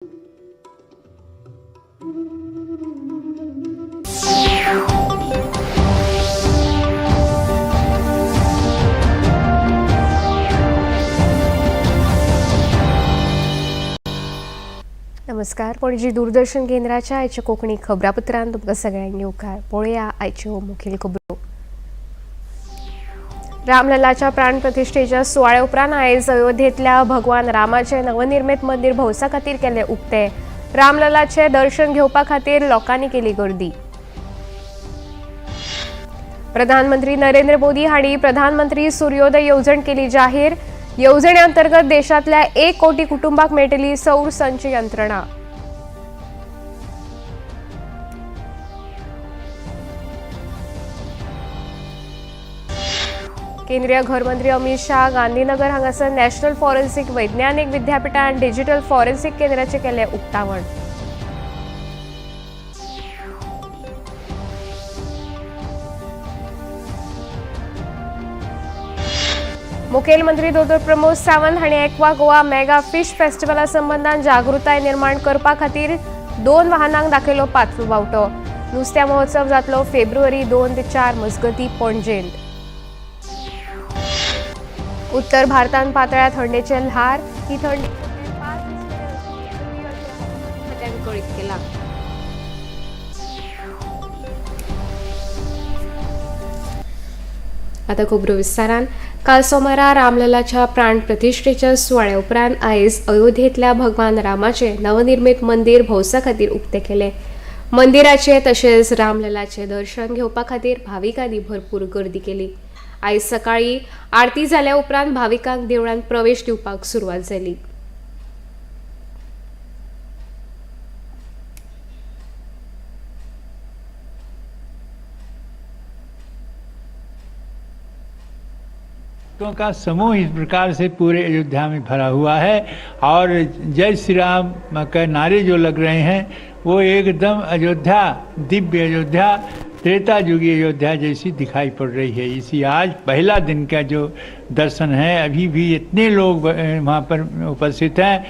नमस्कार. पणजी दूरदर्शन केंद्राच्या आयच्या कोंकणी खबरापत्रांत तुमकां सगळ्यांक येवकार. पळोवया आयच्यो मुखेल खबरो. रामललाच्या प्राण प्रतिश्ठेच्या सुवाळ्या उपरांत आयज अयोध्येंतल्या भगवान रामाचे नवनिर्मित मंदिर भौसा खातीर केले उक्ते. रामललाचे दर्शन घेवपा खातीर लोकांनी केली गर्दी. प्रधानमंत्री नरेंद्र मोदी हांणी प्रधानमंत्री सूर्योदय येवजण केली जाहीर. येवजणे अंतर्गत देशातल्या 1 कोटी कुटुंबाक मेळटली सौर संच यंत्रणा. केंद्रीय गृहमंत्री अमित शाह गांधीनगर हांगासर नॅशनल फॉरेन्सिक वैज्ञानिक विद्यापीठांत डिजिटल फॉरेन्सिक केंद्राचे केले उक्तावण. मुखेलमंत्री डॉ प्रमोद सावंत हांणी एक्वा गोवा मेगा फिश फेस्टिवला संबंधान जागृताय निर्माण करपा खातीर 2 वाहनांक दाखयलो पांचवो नुस्त्या महोत्सव जातलो फेब्रुवारी 2 ते 4 मजगतीं पणजेंत. उत्तर भारतांत पातळ्या थंडेचे ल्हार. ही थंडी 5 दीस कळीत केला. आता खबरो विस्तारान. काल सोमारा रामललाच्या प्राण प्रतिश्ठेच्या सुवाळ्या उपरांत आयज अयोध्येंतल्या भगवान रामाचे नवनिर्मित मंदिर भौसा खातीर उक्ते केले. मंदिराचे तशेंच रामललाचे दर्शन घेवपा खातीर भाविकांनी भरपूर गर्दी केली. आयज सकाळी आरती जाल्या उपरांत भाविकांक देवळांत प्रवेश दिवपाक सुरवात जाली. का समूह इस प्रकार से पूरे अयोध्या में भरा हुआ है और जय श्री राम के नारे जो लग रहे हैं वो एकदम अयोध्या, दिव्य अयोध्या, त्रेता युगी अयोध्या जैसी दिखाई पड़ रही है. इसी आज पहला दिन का जो दर्शन है, अभी भी इतने लोग वहाँ पर उपस्थित हैं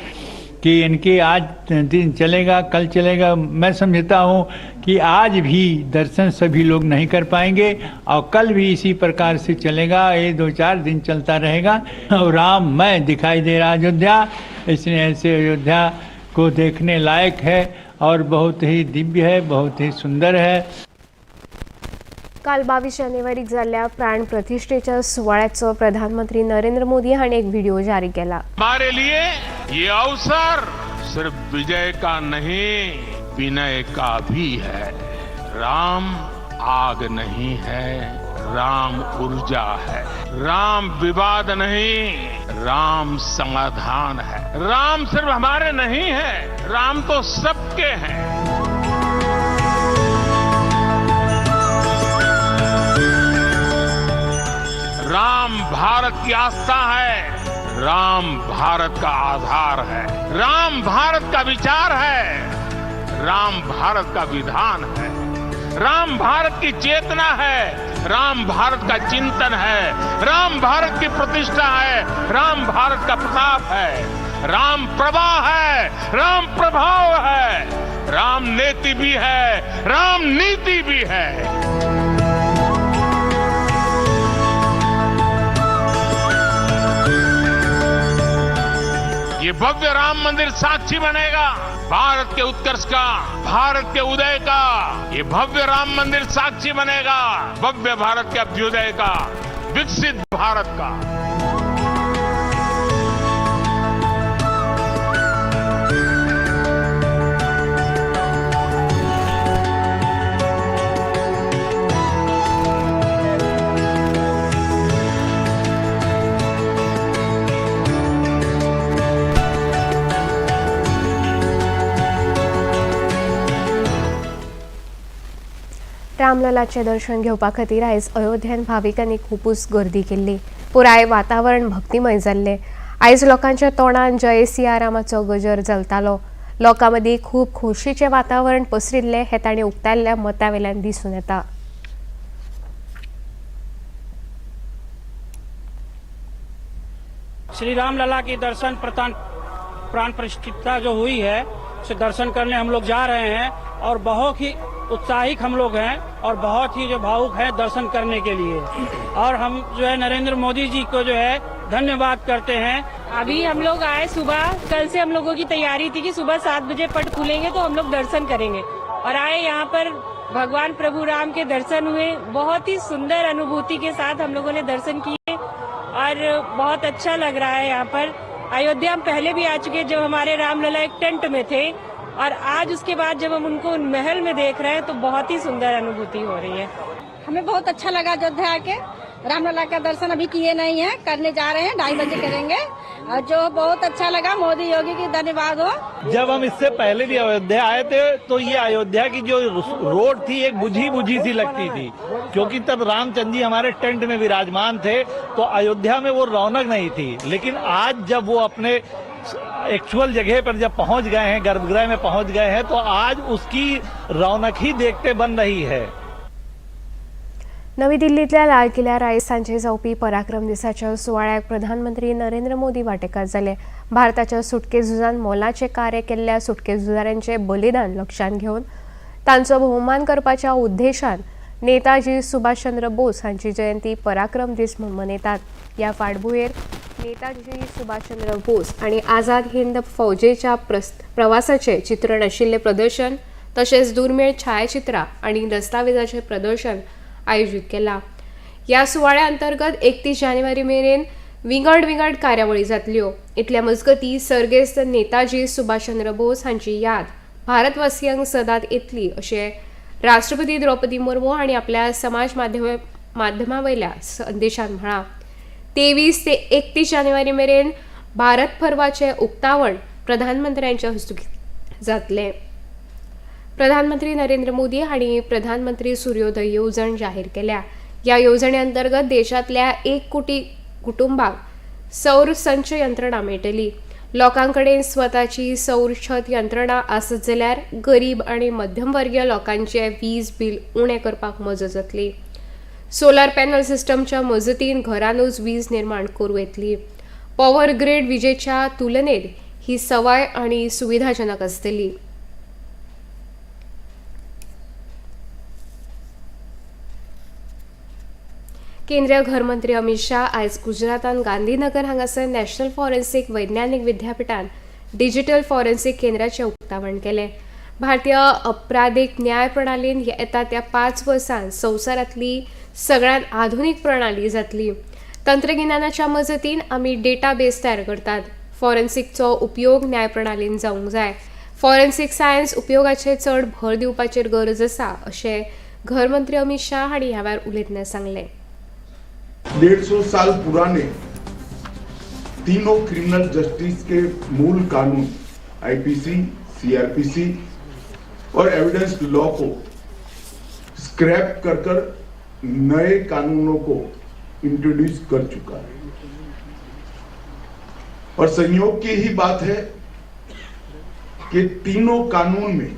कि इनके आज दिन चलेगा, कल चलेगा. मैं समझता हूँ कि आज भी दर्शन सभी लोग नहीं कर पाएंगे और कल भी इसी प्रकार से चलेगा. ये 2-4 दिन चलता रहेगा और राममय दिखाई दे रहा अयोध्या. इसलिए ऐसे अयोध्या को देखने लायक है और बहुत ही दिव्य है, बहुत ही सुंदर है. काल 22 जानेवारीक जाल्ल्या प्राण प्रतिष्ठेच्या सुवाळ्याचो प्रधानमंत्री नरेंद्र मोदी हांणी एक व्हिडिओ जारी केला. हमारे लिए ये अवसर सिर्फ विजय का नहीं, विनय का भी है. राम आग नहीं है, राम ऊर्जा है. राम विवाद नहीं, राम समाधान है. राम सिर्फ हमारे नहीं है, राम तो सबके हैं. राम भारत की आस्था है, राम भारत का आधार है. राम भारत का विचार है, राम भारत का विधान है. राम भारत की चेतना है, राम भारत का चिंतन है. राम भारत की प्रतिष्ठा है, राम भारत का प्रताप है. राम प्रवाह है, राम प्रभाव है. राम नेति भी है, राम नीति भी है. ये भव्य राम मंदिर साक्षी बनेगा भारत के उत्कर्ष का, भारत के उदय का. ये भव्य राम मंदिर साक्षी बनेगा भव्य भारत के अभ्युदय का, विकसित भारत का. रामललाचे दर्शन घेवपा खातीर आयज अयोध्येंत भाविकांनी खूबच गर्दी केल्ली. पुराय वातावरण भक्तिमय जाल्लें. आयज लोकांच्या तोंडान जय सियारामाचो गजर चलतालो. लोकां मदीं खूब खोशयेचें वातावरण पसरिल्लें हें तांणी उक्तायल्ल्या मतावेल्यान दिसून येता. श्री रामलला की दर्शन प्राण प्रतिष्ठा जो हुई है से दर्शन करने हम लोग जा रहे हैं और बहुत ही उत्साहित हम लोग हैं और बहुत ही जो भावुक हैं दर्शन करने के लिए। और हम जो है नरेंद्र मोदी जी को जो है धन्यवाद करते हैं। अभी हम लोग आए सुबह, कल से हम लोगों की तैयारी थी कि सुबह 7 बजे पट खुलेंगे तो हम लोग दर्शन करेंगे और आए यहाँ पर भगवान प्रभु राम के दर्शन हुए। बहुत ही सुंदर अनुभूति के साथ हम लोगों ने दर्शन किए और बहुत अच्छा लग रहा है। यहाँ पर अयोध्या हम पहले भी आ चुके जब हमारे रामलला एक टेंट में थे और आज उसके बाद जब हम उनको महल में देख रहे हैं तो बहुत ही सुंदर अनुभूति हो रही है। हमें बहुत अच्छा लगा अयोध्या आके। रामलला का दर्शन अभी किए नहीं है, करने जा रहे हैं, 2:30 बजे करेंगे और जो बहुत अच्छा लगा। मोदी योगी की धन्यवाद हो। जब हम इससे पहले भी अयोध्या आए थे तो ये अयोध्या की जो रोड थी एक बुझी बुझी सी लगती थी, क्योंकि तब रामचंद्र जी हमारे टेंट में विराजमान थे तो अयोध्या में वो रौनक नहीं थी। लेकिन आज जब वो अपने एक्चुअल जगह पर जब पहुंच गए हैं, गर्भगृह में पहुंच गए हैं, तो आज उसकी रौनक ही देखते बन रही है। नवी दिल्लीतल्या लाल किल्ल्यार आयज सांजे जावपी पराक्रम दिसाच्या सुवाळ्याक प्रधानमंत्री नरेंद्र मोदी वांटेकार जाले। भारताच्या सुटके झुजान मोलाचें कार्य केल्ल्या सुटके झुजाऱ्यांचे बलिदान लक्षांत घेवन तांचो भोवमान करपाच्या उद्देशान नेताजी सुभाषचंद्र बोस हांची जयंती पराक्रम दीस म्हूण मनयतात। ह्या फाटभुंयेर नेताजी सुभाषचंद्र बोस आनी आझाद हिंद फौजेच्या प्रवासाचे चित्रण आशिल्लें प्रदर्शन तशेंच दुर्मिळ छायाचित्रां आनी दस्तावेजाचें प्रदर्शन आयोजित केला। ह्या सुवाळ्या अंतर्गत 31 जानेवारी मेरेन विंगड कार्यावळी जातल्यो। इतल्या मजगतीं सर्गेस्त नेताजी सुभाषचंद्र बोस हांची याद भारतवासियांक सदांच येतली अशें राष्ट्रपती द्रौपदी मुर्मू हांणी आपल्या समाज माध्यमां वयल्या संदेशांत म्हळां। 23 ते 31 जानेवारी मेरेन भारत पर्वाचें उक्तावण प्रधानमंत्र्यांच्या हस्तुकीं जातलें। प्रधानमंत्री नरेंद्र मोदी हांणी प्रधानमंत्री सूर्योदय येवजण जाहीर केल्या। ह्या येवजणे अंतर्गत देशांतल्या 1 कोटी कुटुंबांक सौर संच यंत्रणा मेळटली। लोकांकडेन स्वताची सौर छत यंत्रणा आसत जाल्यार गरीब आनी मध्यमवर्गीय लोकांचें वीज बील उणें करपाक मजत जातली। सोलार पॅनल सिस्टमच्या मजतीन घरांनूच वीज निर्माण करूं येतली। पॉवर ग्रीड विजेच्या तुलनेत ही सवाय आनी सुविधाजनक आसतली। केंद्रीय घरमंत्री अमित शाह आयज गुजरातान गांधीनगर हांगासर नॅशनल फॉरेन्सिक वैज्ञानिक विद्यापीठान डिजिटल फॉरेन्सिक केंद्राचें उक्तावण केलें। भारतीय अपराधीक न्याय प्रणालीन येता त्या 5 वर्सांत संवसारांतली सगळ्यांत आधुनीक प्रणाली जातली। तंत्रगिन्यानाच्या मजतीन आमी डेटाबेस तयार करतात। फॉरेन्सिकचो उपयोग न्याय प्रणालीन जावंक जाय। फॉरेन्सिक सायन्स उपयोगाचेर चड भर दिवपाचेर गरज आसा अशें घरमंत्री अमित शाह हांणी ह्या वेळार उलयतना सांगलें। 150 साल पुराने तीनों क्रिमिनल जस्टिस के मूल कानून आईपीसी, सीआरपीसी और एविडेंस लॉ को स्क्रैप कर नए कानूनों को इंट्रोड्यूस कर चुका है। और संयोग की ही बात है कि तीनों कानून में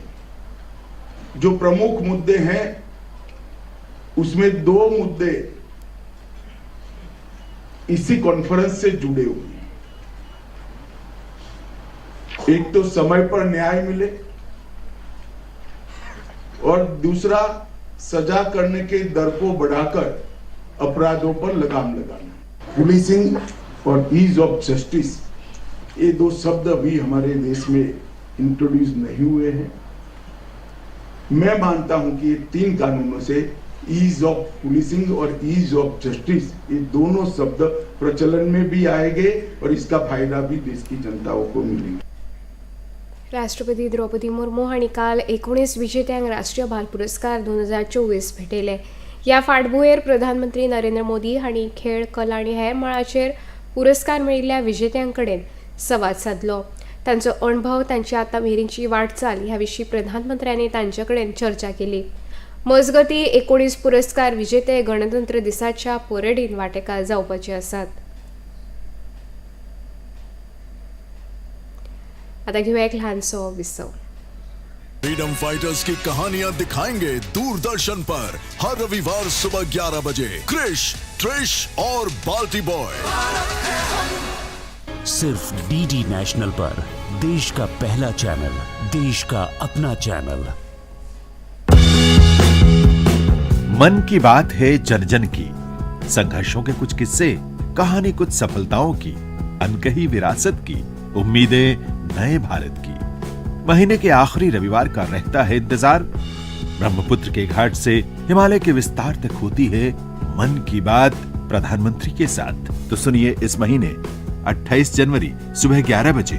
जो प्रमुख मुद्दे हैं उसमें 2 मुद्दे इसी कॉन्फ्रेंस से जुड़े हुए हैं। एक तो समय पर न्याय मिले और दूसरा सजा करने के दर को बढ़ाकर अपराधों पर लगाम लगाना। पुलिसिंग और ईज ऑफ जस्टिस, ये 2 शब्द अभी हमारे देश में इंट्रोड्यूस नहीं हुए हैं। मैं मानता हूं कि ये 3 कानूनों से ईज ऑफ पुलिसिंग और ईज ऑफ जस्टिस, ये दोनों शब्द प्रचलन में भी आएंगे और इसका फायदा भी देश की जनताओं को मिलेगा। राष्ट्रपती द्रौपदी मुर्मू हांणी काल 19 विजेत्यांक राष्ट्रीय बाल पुरस्कार 2024 भेटयले। ह्या फाटभुंयेर प्रधानमंत्री नरेंद्र मोदी हांणी खेळ, कला आनी हेर मळाचेर पुरस्कार मेळिल्ल्या विजेत्यां कडेन संवाद साधलो। तांचो अणभव, तांची आतां मेरेनची वाटचाल ह्या विशीं प्रधानमंत्र्यांनी तांचे कडेन चर्चा केली। मजगतीं 19 पुरस्कार विजेते गणतंत्र दिसाच्या परेडीन वांटेकार जावपाचे आसात। आता घेऊया एक लहानसो विसव। फ्रीडम फाइटर्स की कहानियां दिखाएंगे दूरदर्शन पर हर रविवार सुबह 11 बजे। क्रिश, ट्रिश और बाल्टी बॉय सिर्फ डीडी नेशनल पर। देश का पहला चैनल, देश का अपना चैनल। मन की बात है जन जन की, संघर्षों के कुछ किस्से, कहानी कुछ सफलताओं की, अनकही विरासत की, उम्मीदें नए भारत की। महीने के आखिरी रविवार का रहता है इंतजार। ब्रह्मपुत्र के घाट से हिमालय के विस्तार तक होती है मन की बात प्रधानमंत्री के साथ। तो सुनिए इस महीने 28 जनवरी सुबह 11 बजे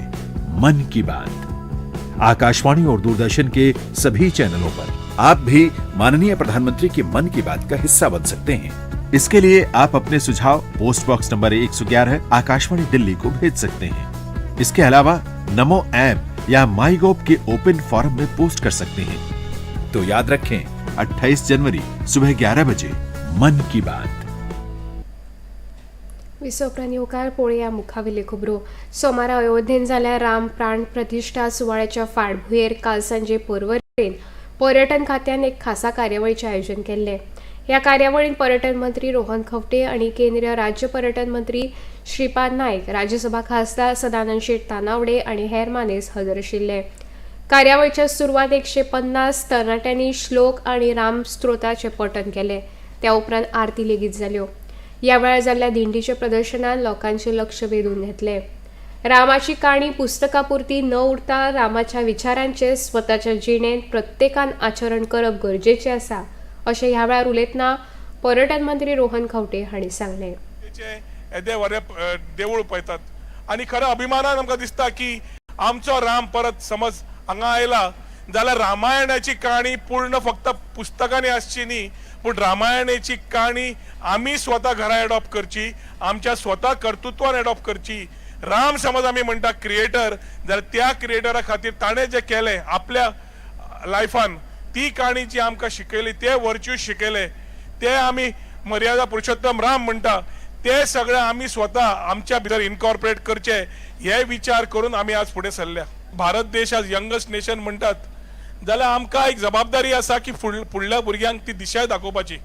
मन की बात। आकाशवाणी और दूरदर्शन के सभी चैनलों पर आप भी माननीय प्रधानमंत्री के मन की बात का हिस्सा बन सकते हैं। इसके लिए आप अपने सुझाव post box number 111 Akashvani Delhi को भेज सकते हैं। इसके अलावा नमो ऐप या माई गोव के ओपन फोरम में पोस्ट कर सकते हैं। तो याद रखें 28 जनवरी सुबह 11 बजे मन की बात। विसोप्रांत येवकार पळोवया मुखावेली खबरो। सोमारा अयोध्येन जाल्ल्या राम प्राण प्रतिश्ठा सुवाळ्याच्या फाटभुंयेर काल सांजे पर्वरेन पर्यटन खात्यान एक खासा कार्यावळीचें आयोजन केल्लें। ह्या कार्यावळींत पर्यटन मंत्री रोहन खंवटे आणि केंद्रीय राज्य पर्यटन मंत्री श्रीपाद नाईक, राज्यसभा खासदार सदानंद शेट तानावडे आणि हेर मानेस्त हजर आशिल्ले। कार्यावळीच्या सुरवात 150 तरणाट्यांनी श्लोक आणि राम स्तोत्राचें पठण केलें। त्या उपरांत आरती लेगीत जाल्यो। या वेळार जाल्ल्या दिंडीच्या प्रदर्शनान लोकांचे लक्ष वेधून घेतले। रामाची काणी पुस्तकापुरती न उरता रामाच्या विचारांचे स्वताच्या जिणेंत प्रत्येकान आचरण करप गरजेचें आसा, अशें ह्या वेळार उलयतना पर्यटन मंत्री रोहन खंवटे हांणी सांगलें। देवूळ पळयतात आनी खरो अभिमानान आमकां दिसता की आमचो राम परत समज हांगा आयला जाल्यार रामायणाची काणी पूर्ण फक्त पुस्तकांनी आसची न्ही, पूण रामायणाची काणी आमी स्वता घरा एडॉप्ट करची, आमच्या स्वता कर्तृत्वान एडॉप्ट करची। राम समज आमी म्हणटा क्रिएटर, जाल्यार त्या क्रिएटरा खातीर ताणें जें केलें आपल्या लायफान, ती काणी जी आमकां शिकयली, ते वर्च्यूज शिकयले, ते आमी मर्यादा पुरुषोत्तम राम म्हणटा, ते सगळे आमी स्वता आमच्या भितर इनकॉर्पोरेट करचे हे विचार करून आमी आज फुडें सरल्या। भारत देश आज यंगस्ट नेशन म्हणटात, जाल्यार आमकां एक जबाबदारी आसा की फुडल्या भुरग्यांक ती दिशा दाखोवपाची,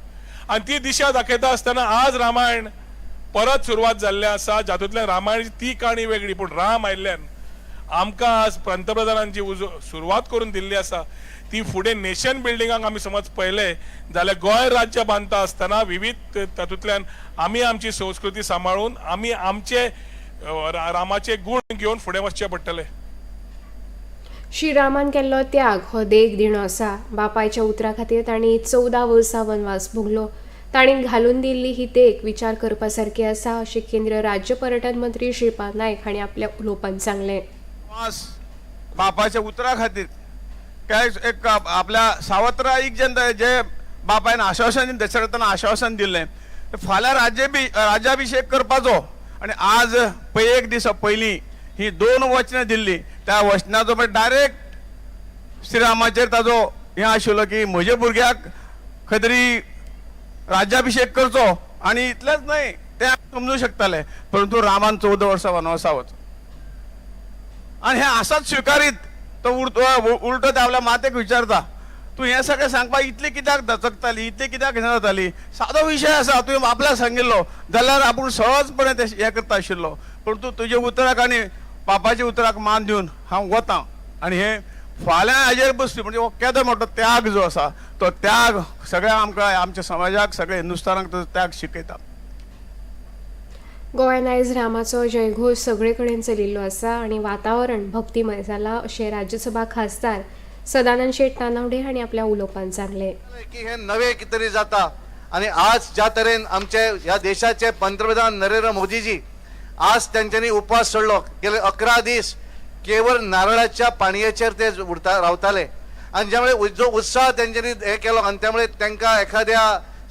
आनी ती दिशा दाखयता आसतना आज रामायण परत सुरवात जाल्लें आसा, जातूंतल्यान रामायणाची ती काणी वेगळी, पूण राम आयिल्ल्यान आमकां आज पंतप्रधानान जी सुरवात करून दिल्ली आसा ती फुडें नेशन बिल्डिंगाक आमी समज पळयले जाल्यार गोंय राज्य बांदता आसतना विविध तातूंतल्यान आमी आमची संस्कृती सांबाळून आमी आमचे रामाचे गुण घेवन फुडें वचचें पडटलें। श्रीरामान केल्लो त्याग हो देख दिणो आसा। बापायच्या उतरा खातीर तांणी 14 वर्सां वनवास भोगलो। तांणी घालून दिल्ली ही देख विचार करपा सारकी आसा, अशें केंद्रीय राज्य पर्यटन मंत्री श्रीपाद नाईक हांणी आपल्या उलोवपांत सांगलें। बापाच्या उतरा खातीर काय एक आपल्या सावत्राईक जे बापायन आश्वासन दशरथान आश्वासन दिल्लें, फाल्यां राज्याभिषेक करपाचो, आनी आज एक दीस पयलीं ही 2 वचनां दिल्ली, त्या वचनाचो डायरेक्ट श्रीरामाचेर ताजो हें आशिल्लो की म्हज्या भुरग्याक खंय तरी राज्याभिषेक करचो, आनी इतलेंच न्हय ते समजूं शकताले, परंतु रामान 14 वर्सां वनवासा वच आनी हें आसाच स्विकारीत। तो उलटो ते आपल्या मातेक विचारता, तूं हें सगळें सांगपाक इतली कित्याक दचकताली, इतली कित्याक हें जाताली, सादो विशय आसा, तुवें आपल्याक सांगिल्लो जाल्यार आपूण सहजपणे ते हें करता आशिल्लो, परंतु तुज्या उतराक आनी बापाच्या उतराक मान दिवन हांव वतां, आनी हें फाल्यां हाजेर बसली म्हणजे हो केदो मोठो त्याग जो आसा, तो त्याग सगळ्या आमकां आमच्या समाजाक सगळ्या हिंदुस्थानाक तो त्याग शिकयता। गोंयांत आयज रामाचो जयघोश सगळे कडेन चलिल्लो आसा आनी वातावरण भक्तिमय जालां, अशें राज्यसभा खासदार सदानंद शेट तानावडे हांणी आपल्या उलोवपांत सांगलें। की हे नवे कितें तरी जाता, आनी आज ज्या तरेन आमचे ह्या देशाचे पंतप्रधान नरेंद्र मोदीजी आज त्यांच्यानी उपवास सोडलो, गेले 11 दीस केवळ नारळाच्या पाणयेचेर ते रावताले, आणि ज्यामुळे जो उत्साह त्यांच्यानी हे केलो आणि त्यामुळे त्यांना एखाद्या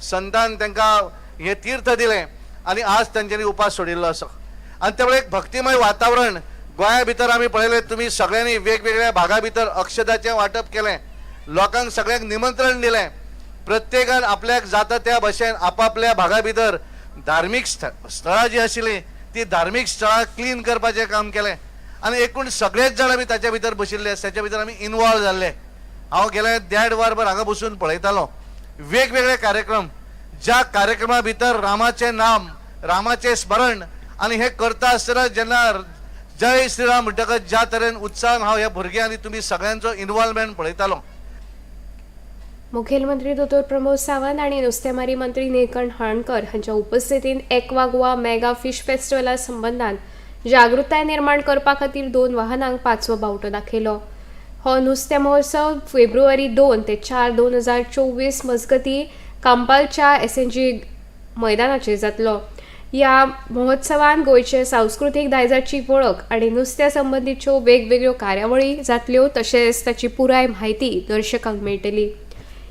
संतान त्यांना हे तीर्थ दिले आणि आज त्यांच्यानी उपास सोडिल्लो आसा, आणि त्यामुळे एक भक्तिमय वातावरण गोंया भितर आमी पळयलें। तुम्ही सगळ्यांनी वेगवेगळ्या भागा भितर अक्षदाचें वाटप केलें, लोकांक सगळ्यांक निमंत्रण दिलें, प्रत्येकान आपल्याक जाता त्या भाशेन आपापल्या भागा भितर धार्मीक स्थळां जी आशिल्लीं ती धार्मीक स्थळां क्लीन करपाचें काम केलें, आणि एकूण सगळेच जाण आमी ताच्या भितर बशिल्ले, त्याच्या भितर आमी इन्वॉल्व जाल्ले। हांव गेले 1.5 वरभर हांगा बसून पळयतालो वेगवेगळे कार्यक्रम, ज्या कार्यक्रमा भितर रामाचे नाम, रामाचे स्मरण, आणि हे करता आसतना जेन्ना जय श्रीराम म्हणटकच ज्या तरेन उत्साहान हांव ह्या भुरग्यांनी तुमी सगळ्यांचो इन्वॉल्वमेंट पळयतालो. मुखेलमंत्री दोतोर प्रमोद सावंत आणि नुस्तेमारी मंत्री निळकंठ हाणकर हांच्या उपस्थितीत एक्वा गोवा मेगा फिश फेस्टिवला संबंधान जागृताय निर्माण करपा खातीर 2 वाहनांक 5वो बावटो दाखयलो. हो नुस्तें महोत्सव फेब्रुवारी 2 ते 4, 2024 मजगती कांपालच्या SNG मैदानाचेर जातलो. ह्या महोत्सवान गोंयचे सांस्कृतीक दायजाची वळख आनी नुस्त्या संबंधीच्यो वेगवेगळ्यो कार्यावळी जातल्यो, तशेंच ताची पुराय म्हायती दर्शकांक मेळटली.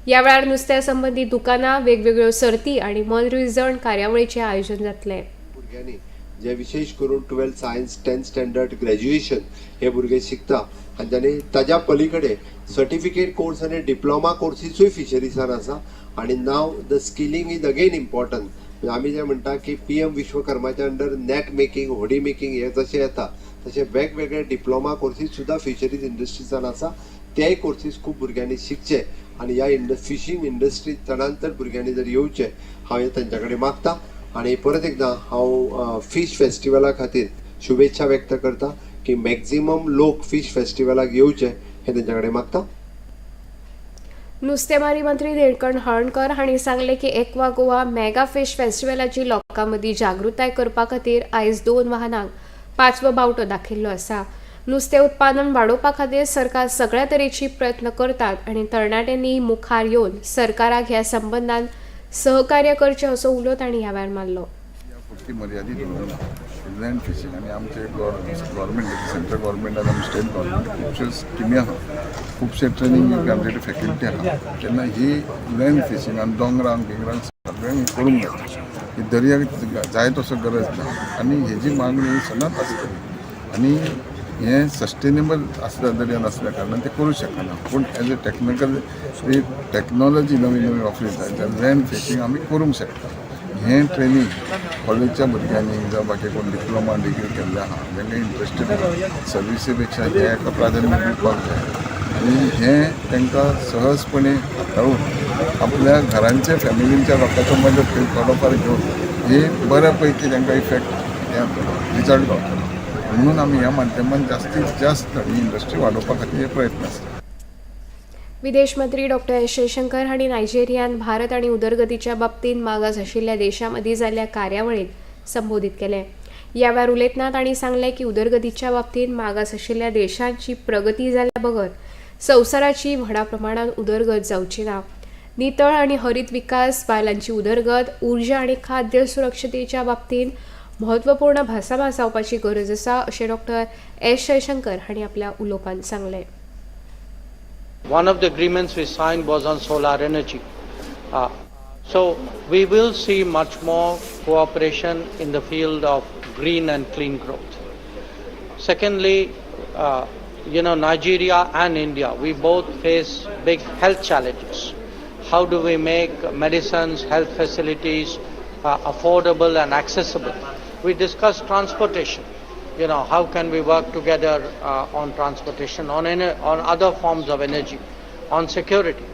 ह्या वेळार नुस्त्या संबंधी दुकानां, वेगवेगळ्यो सर्ती आनी मनरिजवण कार्यावळीचें आयोजन जातलें. भुरग्यांनी जे विशेष करून 12th science 10th standard graduation हे भुरगे शिकता आनी तांणी ताज्या पलीकडे सर्टिफिकेट कोर्स आनी डिप्लोमा कोर्सीसूय फिशरीसान आसा. आनी नाव the skilling is again important. आमी जे म्हणटा की PM विश्वकर्माच्या अंडर नेट मेकिंग, होडी मेकिंग हे जशें येता तशें वेगवेगळे डिप्लोमा कोर्सीस सुद्दां फिशरीज इंडस्ट्रीसान आसा. तेय कोर्सीस खूब भुरग्यांनी शिकचे आनी ह्या फिशींग इंडस्ट्रीत चडांतर भुरग्यांनी जर येवचे हांव हे तांच्या कडेन मागता. आनी परत एकदां हांव फिश फेस्टिवला खातीर शुभेच्छा व्यक्त करता की मॅक्झिमम लोक फिश फेस्टिवलाक येवचे हे तांच्या कडेन मागता. नुस्तेमारी मंत्री निळकंठ हाणकर हांणी सांगलें की एक्वा गोवा मेगा फिश फेस्टिवलाची लोकां मदीं जागृताय करपा खातीर आयज 2 वाहनांक 5वो बावटो दाखयल्लो आसा. नुस्तें उत्पादन वाडोवपा खातीर सरकार सगळ्या तरेची प्रयत्न करतात आनी तरणाट्यांनी मुखार येवन सरकाराक ह्या संबंधान सहकार्य करचें असो उलो तांणी ह्या वेळार मारलो. मर्यादित लँड फिशींग आनी आमचे गव्हर्मेंट सेंट्रल गव्हर्मेंट आनी स्टेट गव्हर्मेंट खुबश्यो स्किमी आहा, खुबशे ट्रेनींग आमचे कडेन फॅसिलिटी आहा. तेन्ना ही लँड फिशींग आनी दोंगरांक बिंगरांक सगळ्यांक करूंक जाता. ही दर्याक जाय तसो गरज ना आनी हेजी मागणी सदांच आसतली. आनी हे सस्टेनेबल आसल्या दर्यान आसल्या कारणान ते करूं शकना. पूण एज अ टॅक्नॉलॉजी नवी नवी वापरी जाय लँड फिशींग आमी करूंक शकता. हें ट्रेनींग कॉलेजच्या भुरग्यांनी जावं बाकी कोण डिप्लोमा डिग्री केल्ले आहा जेंका इंट्रस्टेड आहा सर्विसी पेक्षा हेका प्राधान्य दिवपाक जाय. आनी हें तांकां सहजपणे हाताळून आपल्या घरांचे फॅमिलींच्या लोकांचो मदत थोडोफार घेवन हे बऱ्या पैकी तांकां इफेक्ट रिजल्ट गावतलो. म्हणून आमी ह्या माध्यमांत जास्तीत जास्त ही इंडस्ट्री वाडोवपा खातीर हे प्रयत्न आसता. विदेश मंत्री डॉ. एस. जयशंकर हांणी नायजेरियान भारत आनी उदरगतीच्या बाबतींत मागास आशिल्ल्या देशां मदीं जाल्ल्या कार्यावळीक संबोधीत केलें. ह्या वेळार उलयतना तांणी सांगलें की उदरगतीच्या बाबतींत मागास आशिल्ल्या देशांची प्रगती जाल्या बगर संवसाराची व्हडा प्रमाणात उदरगत जावची ना. नितळ आनी हरीत विकास, बायलांची उदरगत, उर्जा आनी खाद्य सुरक्षतेच्या बाबतींत म्हत्वपूर्ण भासाभास जावपाची गरज आसा अशें डॉ. एस. जयशंकर हांणी आपल्या उलोवपांत सांगलें. One of the agreements we signed was on solar energy. So we will see much more cooperation in the field of green and clean growth. Secondly, Nigeria and India, we both face big health challenges. How do we make medicines, health facilities affordable and accessible? We discussed transportation. How can we work together on transportation, on other forms of energy, on security.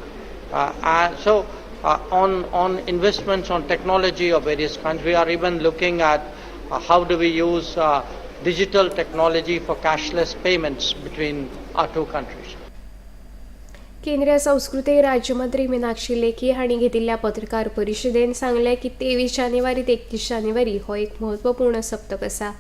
On investments on technology of various kinds. We are even looking at how do we use digital technology for cashless payments between our two countries. केंद्रीय संस्कृती राज्यमंत्री मीनाक्षी लेखी हांणी घेतिल्ल्या पत्रकार परिशदेंत सांगलें की 23 जानेवारी ते 31 जानेवारी हो एक म्हत्वपूर्ण सप्तक आसा.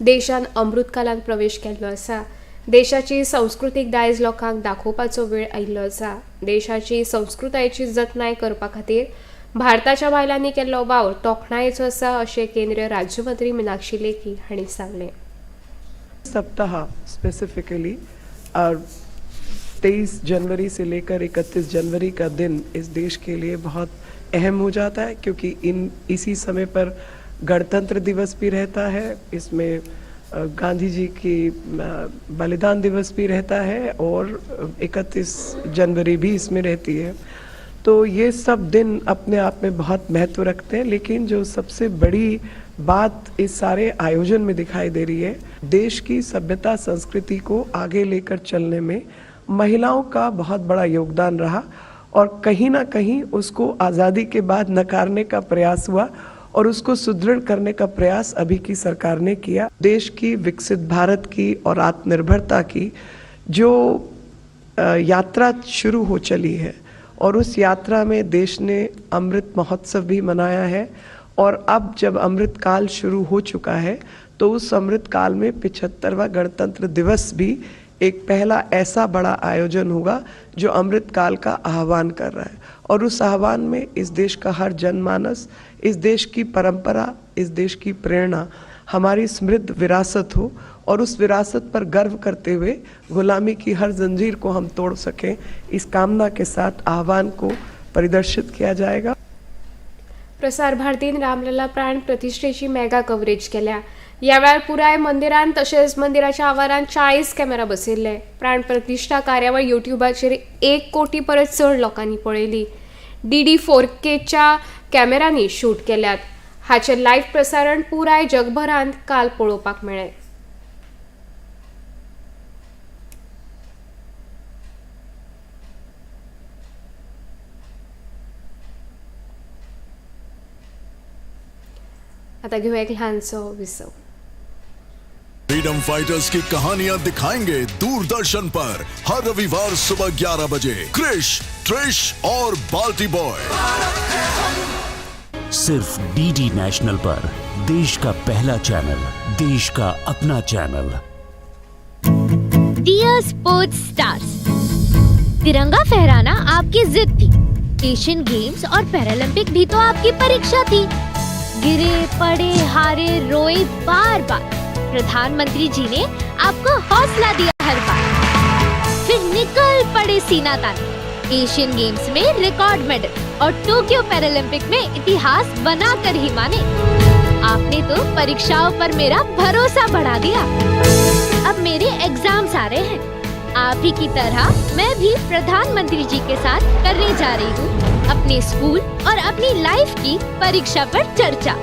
देशान अमृतकालान प्रवेश केल्लो आसा. देशाची सांस्कृतीक दायज लोकांक दाखोवपाचो वेळ आयिल्लो आसा. देशाची संस्कृतायेची जतनाय करपा खातीर भारताच्या बायलांनी केल्लो वावर तोखणायेचो आसा अशें केंद्रीय राज्यमंत्री मीनाक्षी लेखी हांणी सांगलें. सप्ताह स्पेसिफिकली 23 जनवरी से लेकर 31 जनवरी का दिन इस देश के लिए बहुत अहम हो जाता है क्योंकि इसी समय पर गणतंत्र दिवस भी रहता है, इसमें गांधी जी की बलिदान दिवस भी रहता है और 31 जनवरी भी इसमें रहती है. तो ये सब दिन अपने आप में बहुत महत्व रखते हैं. लेकिन जो सबसे बड़ी बात इस सारे आयोजन में दिखाई दे रही है, देश की सभ्यता संस्कृति को आगे लेकर चलने में महिलाओं का बहुत बड़ा योगदान रहा और कहीं ना कहीं उसको आज़ादी के बाद नकारने का प्रयास हुआ और उसको सुदृढ़ करने का प्रयास अभी की सरकार ने किया। देश की विकसित भारत की और आत्मनिर्भरता की जो यात्रा शुरू हो चली है और उस यात्रा में देश ने अमृत महोत्सव भी मनाया है और अब जब अमृत काल शुरू हो चुका है तो उस अमृत काल में 75वां गणतंत्र दिवस भी एक पहला ऐसा बड़ा आयोजन होगा जो अमृत काल का आह्वान कर रहा है और उस आह्वान में इस देश का हर जनमानस, इस देश की परंपरा, इस देश की प्रेरणा, हमारी समृद्ध विरासत हो और उस विरासत पर गर्व करते हुए गुलामी की हर जंजीर को हम तोड़ सकें, इस कामना के साथ आह्वान को परिदर्शित किया जाएगा। प्रसार भारतीन रामलला प्राण प्रतिष्ठेची मेगा कव्हरेज केल्या। यावेळी पुराय मंदिरांत तसेच मंदिराच्या आवारांत 40 कॅमेरा बसयल्ले। प्राण प्रतिष्ठा कार्यावळ युट्यूबाचेर 1 कोटी परस चड लोकांनी पळयली। DD 4Kच्या कॅमेरांनी शूट केल्यात। हाचे लाईव्ह प्रसारण पुराय जगभरांत काल पळोवपाक मेळ्ळे। आता घेऊया एक लहानसो विसव। फ्रीडम फाइटर्स की कहानियां दिखाएंगे दूरदर्शन पर हर रविवार सुबह 11 बजे क्रिश, ट्रिश और बाल्टी बॉय। सिर्फ DD नेशनल पर, देश का पहला चैनल, देश का अपना चैनल। डियर स्पोर्ट्स स्टार्स, तिरंगा फहराना आपकी जिद थी। एशियन गेम्स और पैरालंपिक भी तो आपकी परीक्षा थी। गिरे, पड़े, हारे, रोए बार बार, प्रधानमंत्री जी ने आपको हौसला दिया हर बार। फिर निकल पड़े सीना ताने। एशियन गेम्स में रिकॉर्ड मेडल और टोक्यो पैरालंपिक में इतिहास बनाकर ही माने। आपने तो परीक्षाओं पर मेरा भरोसा बढ़ा दिया। अब मेरे एग्जाम्स आ रहे हैं। आप ही की तरह मैं भी प्रधानमंत्री जी के साथ करने जा रही हूँ अपने स्कूल और अपनी लाइफ की परीक्षा पर चर्चा।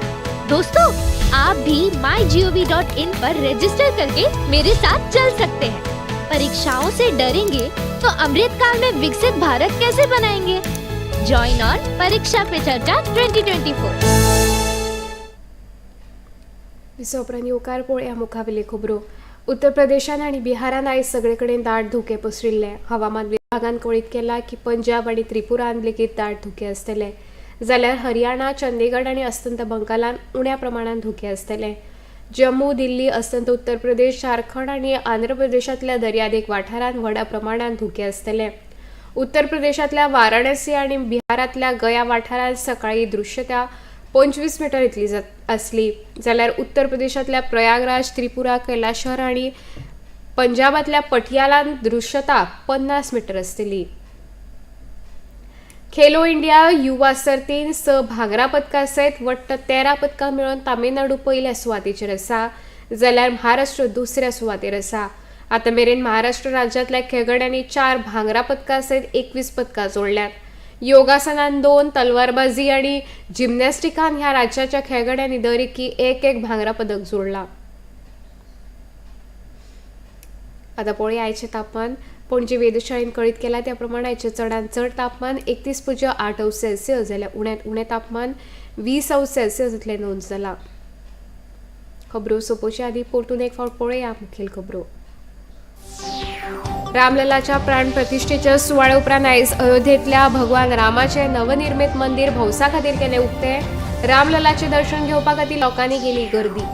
दोस्तों, आप भी mygov.in पर रजिस्टर करके मेरे साथ चल सकते हैं। परीक्षाओं से डरेंगे तो अमृतकाल में विकसित भारत कैसे बनाएंगे? जॉइन ऑन परीक्षा पे चर्चा 2024। विसोपरांनी उकार पोळ्या मुखावेली खबरो। उत्तर प्रदेशान आणि बिहारान आयज सगळेकडेन दाट धुके पसरिल्ले। हवामान विभागान कळीत केला की पंजाब आणि त्रिपुरान लेगीत दाट धुके आसतले, जाल्यार हरियाणा, चंदीगड आणि अस्तंत बंगालान उण्या प्रमाणात धुके आसतले। जम्मू, दिल्ली, अस्तंत उत्तर प्रदेश, झारखंड आणि आंध्र प्रदेशातल्या दर्यादेग वाठारांत व्हडा प्रमाणात धुके आसतले। उत्तर प्रदेशातल्या वाराणसी आणि बिहारातल्या गया वाठारांत सकाळी दृश्यता 25 मीटर इतली असली, जाल्यार उत्तर प्रदेशातल्या प्रयागराज, त्रिपुरा, कैलाशहर आणि पंजाबातल्या पटियालांत दृश्यता 50 मीटर आसतली। खेलो इंडिया युवा सर्तीन 6 भांगरा पदकां सयत वट्ट 13 पदकां मेळोवन तामिळनाडू पयल्या सुवातेचेर आसा, जाल्यार महाराष्ट्र दुसऱ्या सुवातेर आसा। आता मेरेन महाराष्ट्र राज्यातल्या खेळगड्यांनी 4 भांगरा पदकां सयत 21 पदकां जोडल्यात। योगासनान 2, तलवारबाजी आणि जिम्नॅस्टिकान ह्या राज्याच्या खेळगड्यांनी दर एकी एक भांगरा पदक जोडला। आता पळोवया आयचे तापमान। पणजी वेधशाळेन कळीत केला त्या प्रमाण आयचे चडांत चड तापमान 31.8 सेल्सियस जाल्यार उण्यांत उणें तापमान 20 सेल्सियस इतले नोंद जाला। खबरो सोंपोवचे आदी परतून एक फावट पळोवया मुखेल खबरो। रामललाच्या प्राण प्रतिष्ठेच्या सुवाळे उपरांत आयज अयोध्येतल्या भगवान रामाचे नवनिर्मित मंदिर भौसा खातीर केले उक्ते। रामललाचे दर्शन घेवपा खातीर लोकांनी केली गर्दी।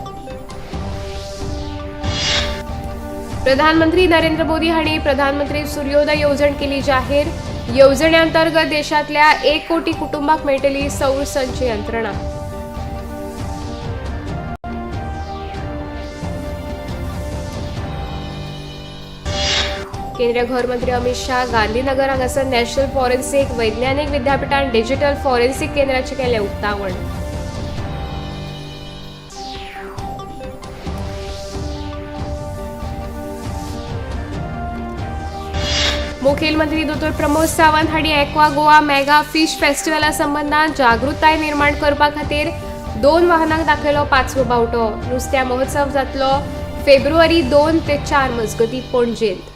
प्रधानमंत्री नरेंद्र मोदी हांणी प्रधानमंत्री सूर्योदय येवजण केली जाहीर। येवजणे अंतर्गत देशातल्या 1 कोटी कुटुंबाक मेळटली सौर संच यंत्रणा। केंद्रीय गृहमंत्री अमित शाह गांधीनगर हांगासर नॅशनल फॉरेन्सिक वैज्ञानिक विद्यापीठान डिजिटल फॉरेन्सिक केंद्राचे केले उक्तावण। मुखेलमंत्री दोतोर प्रमोद सावंत हांणी एक्वा गोवा मेगा फिश फेस्टिवला संबंधान जागृताय निर्माण करपा खातीर 2 वाहनांक दाखयलो 5वो बावटो। नुस्त्या महोत्सव जातलो फेब्रुवारी 2 ते 4 मजगती पणजेंत।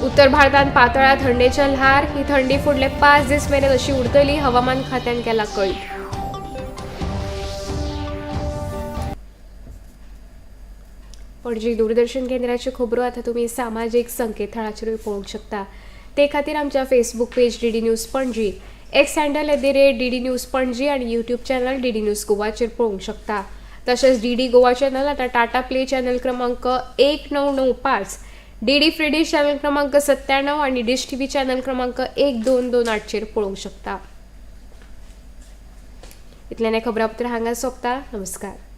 उत्तर भारतात पातळ्या थंडेच्या ल्हार. ही थंडी फुडले 5 दीस मेरेन अशी उरतली, हवामान खात्यान केला कळीत. पणजी दूरदर्शन केंद्राच्यो खबरो आतां तुमी सामाजीक संकेतथळाचेरूय पळोवंक शकता. ते खातीर आमच्या Facebook page DD news Panaji, x handle @DD news Panaji आनी यूट्यूब चॅनल DD न्यूज गोवाचेर पळोवंक शकता. तशेंच DD गोवा चॅनल आतां टाटा प्ले चॅनल क्रमांक 1995, DD फ्री डिश चॅनल क्रमांक 97 आनी डिश TV चॅनल क्रमांक 1228 पळोवंक शकता. इतल्यान खबरापत्र हांगा सोंपता. नमस्कार.